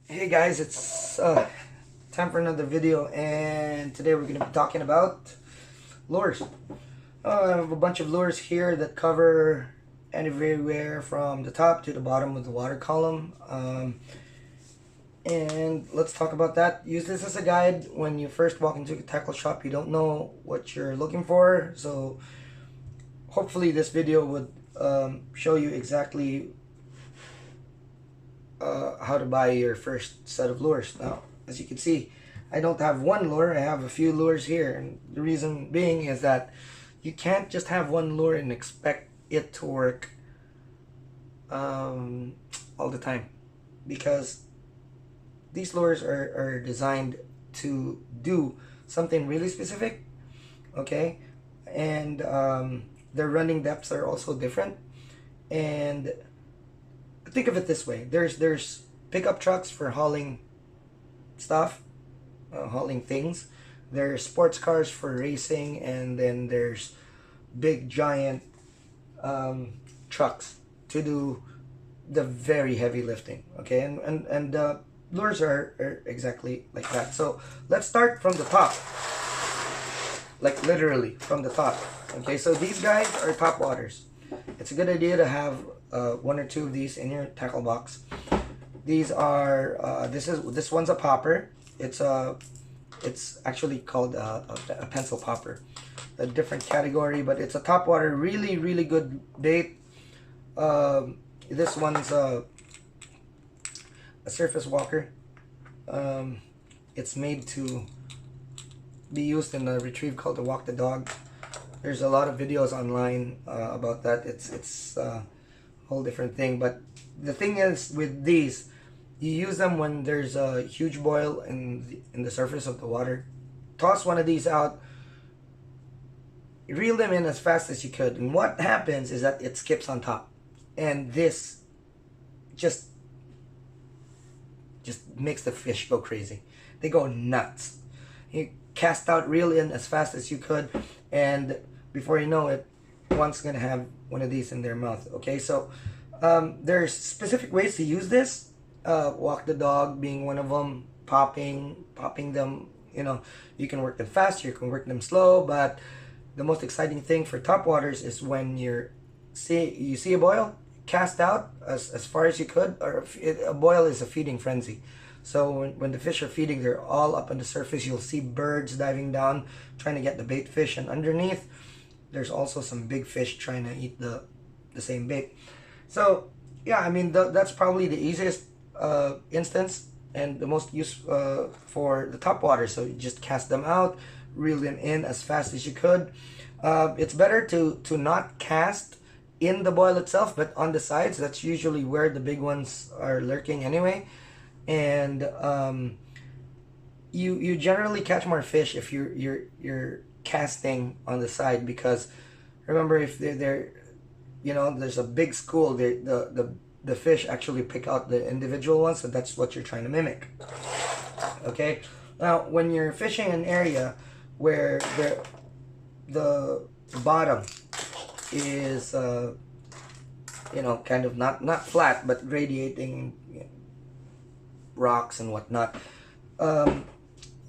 Hey guys, it's time for another video, and today we're going to be talking about lures. I have a bunch of lures here that cover anywhere from the top to the bottom of the water column. And let's talk about that. Use this as a guide when you first walk into a tackle shop. You don't know what you're looking for, so hopefully this video would show you exactly how to buy your first set of lures. Now, as you can see, I don't have one lure, I have a few lures here, and the reason being is that you can't just have one lure and expect it to work all the time, because these lures are designed to do something really specific, okay? And their running depths are also different. And think of it this way: there's pickup trucks for hauling stuff, hauling things. There's sports cars for racing, and then there's big giant trucks to do the very heavy lifting. Okay, and lures are exactly like that. So let's start from the top, like literally from the top. Okay, so these guys are Topwaters. It's a good idea to have one or two of these in your tackle box. These are this one's a popper. It's actually called a pencil popper, a different category, but it's a topwater, really good bait. This one's a surface walker. It's made to be used in a retrieve called the walk the dog. There's a lot of videos online about that. It's a whole different thing. But the thing is, with these, you use them when there's a huge boil in the surface of the water. Toss one of these out, reel them in as fast as you could, and what happens is that it skips on top, and this just makes the fish go crazy. They go nuts. You cast out, reel in as fast as you could, and before you know it, one's gonna have one of these in their mouth. Okay, so there's specific ways to use this. Walk the dog being one of them. Popping them. You know, you can work them fast, you can work them slow, but the most exciting thing for topwaters is when you see a boil, cast out as far as you could. Or a boil is a feeding frenzy. So when the fish are feeding, they're all up on the surface. You'll see birds diving down, trying to get the bait fish, and underneath, there's also some big fish trying to eat the same bait. So yeah, I mean that's probably the easiest instance and the most use for the topwater. So you just cast them out, reel them in as fast as you could. It's better to not cast in the boil itself, but on the sides. That's usually where the big ones are lurking anyway. And you generally catch more fish if you're casting on the side, because remember, if they're you know, there's a big school, the fish actually pick out the individual ones, so that's what you're trying to mimic. Okay, now when you're fishing an area where the bottom is you know, kind of not flat but radiating, you know, rocks and whatnot,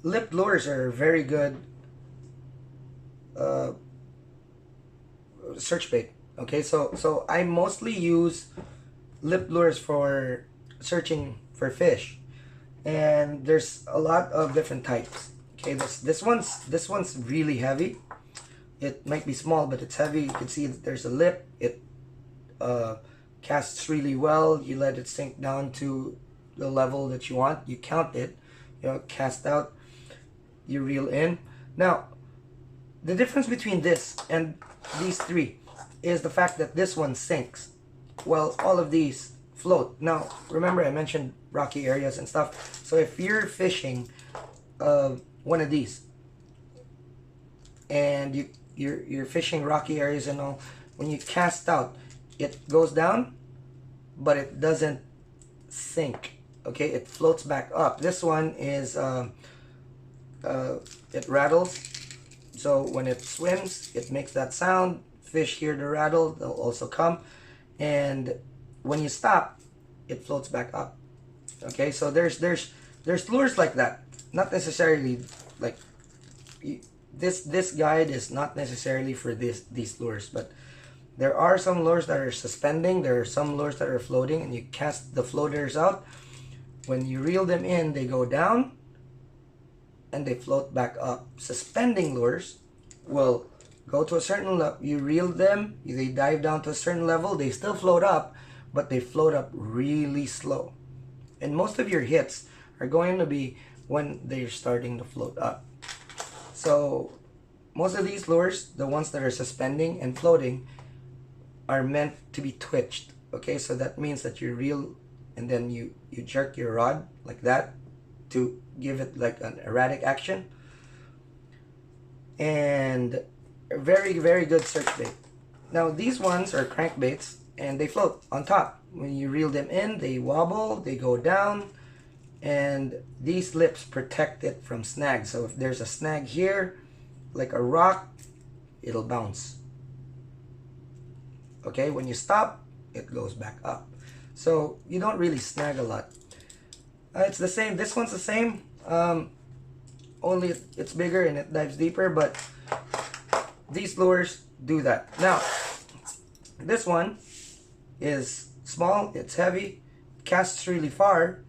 lip lures are very good search bait. Okay, so I mostly use lip lures for searching for fish, and there's a lot of different types. Okay, this one's really heavy. It might be small, but it's heavy. You can see that there's a lip. It casts really well. You let it sink down to the level that you want. You count it. You know, cast out. You reel in. Now, the difference between this and these three is the fact that this one sinks, while all of these float. Now, remember I mentioned rocky areas and stuff. So if you're fishing one of these, and you're fishing rocky areas and all, when you cast out, it goes down, but it doesn't sink. Okay, it floats back up. This one is it rattles. So when it swims, it makes that sound. Fish hear the rattle, they'll also come. And when you stop, it floats back up. Okay, so there's lures like that. Not necessarily like this guide is not necessarily for these lures, but there are some lures that are suspending, there are some lures that are floating, and you cast the floaters out. When you reel them in, they go down and they float back up. Suspending lures will go to a certain level, you reel them, they dive down to a certain level, they still float up, but they float up really slow. And most of your hits are going to be when they're starting to float up. So most of these lures, the ones that are suspending and floating, are meant to be twitched. Okay, so that means that you reel and then you jerk your rod like that to give it like an erratic action. And very, very good search bait. Now these ones are crankbaits and they float on top. When you reel them in, they wobble, they go down, and these lips protect it from snags. So if there's a snag here, like a rock, it'll bounce. Okay, when you stop, it goes back up. So you don't really snag a lot. It's the same, this one's the same, only it's bigger and it dives deeper, but these lures do that. Now, this one is small, it's heavy, casts really far,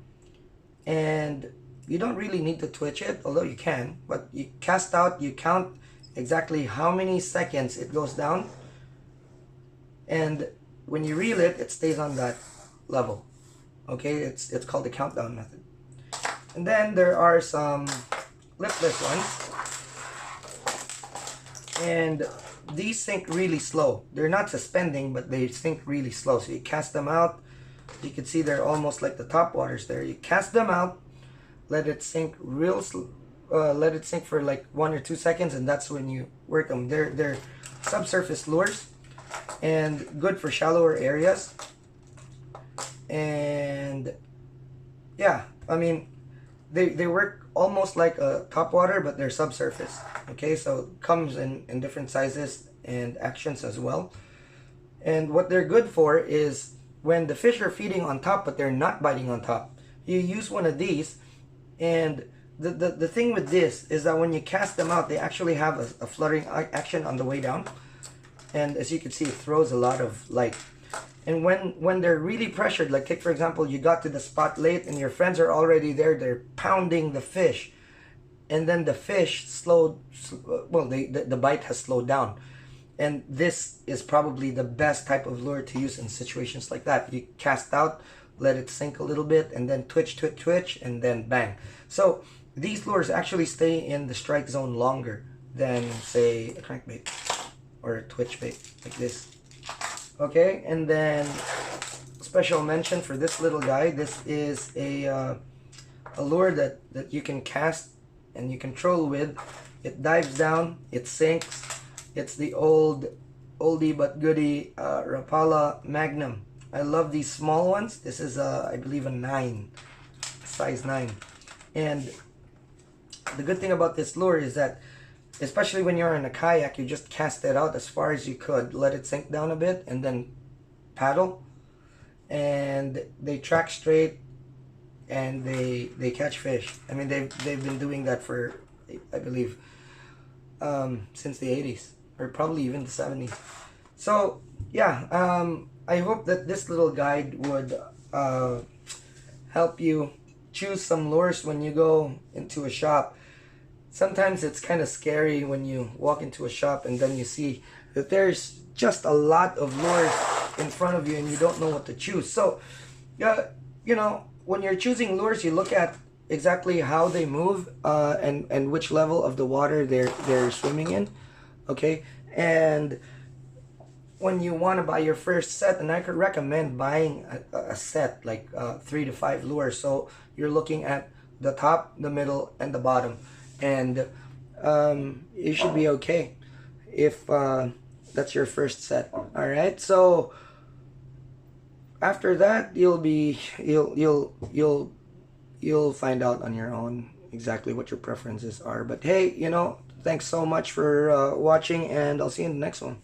and you don't really need to twitch it, although you can, but you cast out, you count exactly how many seconds it goes down, and when you reel it, it stays on that level. Okay, it's called the countdown method. And then there are some lipless ones, and these sink really slow. They're not suspending, but they sink really slow. So you cast them out, you can see they're almost like the Topwaters there. You cast them out, let it sink real slow, let it sink for like 1 or 2 seconds, and that's when you work them. They're subsurface lures and good for shallower areas. And yeah, I mean, they work almost like a topwater, but they're subsurface. Okay, so it comes in different sizes and actions as well. And what they're good for is when the fish are feeding on top but they're not biting on top, you use one of these. And the thing with this is that when you cast them out, they actually have a fluttering action on the way down, and as you can see, it throws a lot of light. And when they're really pressured, like take for example, you got to the spot late and your friends are already there, they're pounding the fish, and then the fish the bite has slowed down. And this is probably the best type of lure to use in situations like that. You cast out, let it sink a little bit, and then twitch, and then bang. So these lures actually stay in the strike zone longer than, say, a crankbait or a twitch bait like this. Okay, and then special mention for this little guy. This is a lure that you can cast and you control with. It dives down, it sinks. It's the oldie but goodie Rapala Magnum. I love these small ones. This is I believe a 9, size 9. And the good thing about this lure is that, especially when you're in a kayak, you just cast it out as far as you could, let it sink down a bit, and then paddle, and they track straight and they catch fish. I mean, they've been doing that for, I believe, since the 80s or probably even the 70s. So yeah, I hope that this little guide would help you choose some lures when you go into a shop. Sometimes it's kind of scary when you walk into a shop and then you see that there's just a lot of lures in front of you and you don't know what to choose. So, you know, when you're choosing lures, you look at exactly how they move and which level of the water they're swimming in. Okay, and when you want to buy your first set, and I could recommend buying a set like 3 to 5 lures. So you're looking at the top, the middle, and the bottom, and you should be okay if that's your first set. All right, so after that you'll find out on your own exactly what your preferences are. But hey, you know, thanks so much for watching, and I'll see you in the next one.